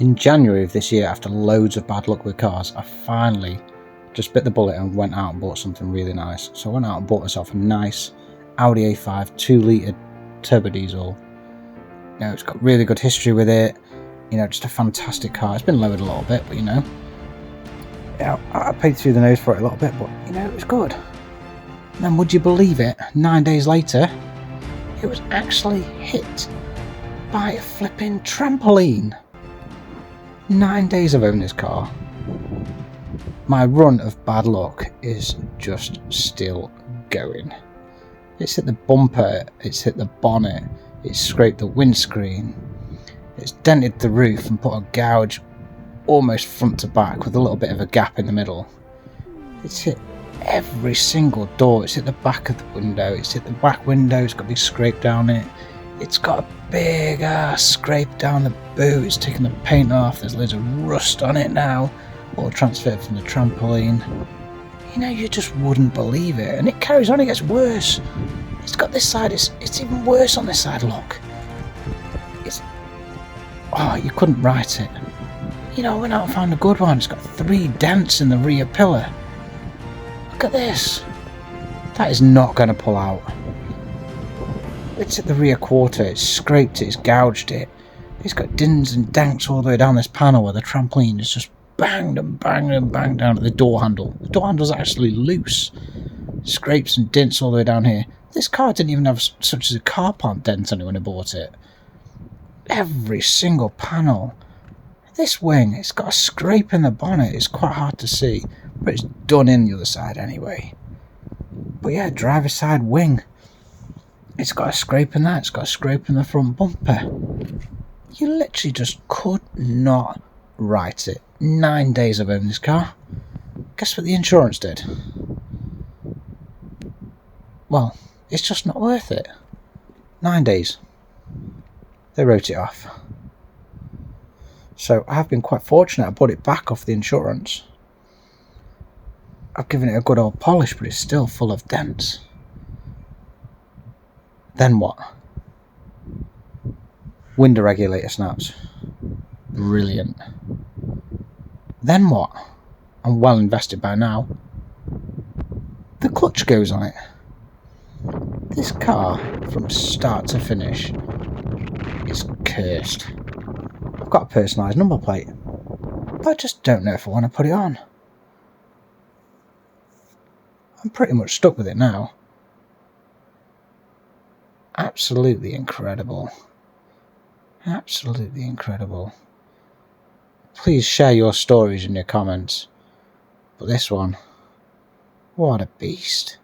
In January of this year, after loads of bad luck with cars, I finally just bit the bullet and went out and bought something really nice. So I went out and bought myself a nice Audi A5 2-litre turbo diesel. You know, it's got really good history with it. You know, just a fantastic car. It's been lowered a little bit, but you know, yeah, I paid through the nose for it a little bit, but you know, it was good. And then would you believe it, 9 days later, it was actually hit by a flipping trampoline. 9 days I've owned this car. My run of bad luck is just still going. It's hit the bumper, it's hit the bonnet, it's scraped the windscreen, it's dented the roof and put a gouge almost front to back with a little bit of a gap in the middle. It's hit every single door, it's hit the back of the window, it's hit the back window, it's got a big scrape down it. It's got a big ass scrape down the boot, it's taken the paint off, there's loads of rust on it now, all transferred from the trampoline. You know, you just wouldn't believe it, and it carries on, it gets worse. It's got this side, it's even worse on this side, look. Oh, you couldn't write it. You know, I went out and found a good one, it's got 3 dents in the rear pillar. Look at this. That is not going to pull out. It's at the rear quarter, it's scraped it, it's gouged it. It's got dins and dents all the way down this panel where the trampoline is just banged and banged and banged down at the door handle. The door handle's actually loose. Scrapes and dents all the way down here. This car didn't even have such as a car part dent on it when I bought it. Every single panel. This wing, it's got a scrape in the bonnet, it's quite hard to see, but it's done in the other side anyway. But yeah, driver's side wing. It's got a scrape in that, it's got a scrape in the front bumper. You literally just could not write it. 9 days I've owned this car. Guess what the insurance did? Well, it's just not worth it. 9 days. They wrote it off. So I have been quite fortunate. I bought it back off the insurance. I've given it a good old polish, but it's still full of dents. Then what? Window regulator snaps. Brilliant. Then what? I'm well invested by now. The clutch goes on it. This car, from start to finish, is cursed. I've got a personalised number plate, but I just don't know if I want to put it on. I'm pretty much stuck with it now. Absolutely incredible. Absolutely incredible. Please share your stories in your comments. But this one, what a beast.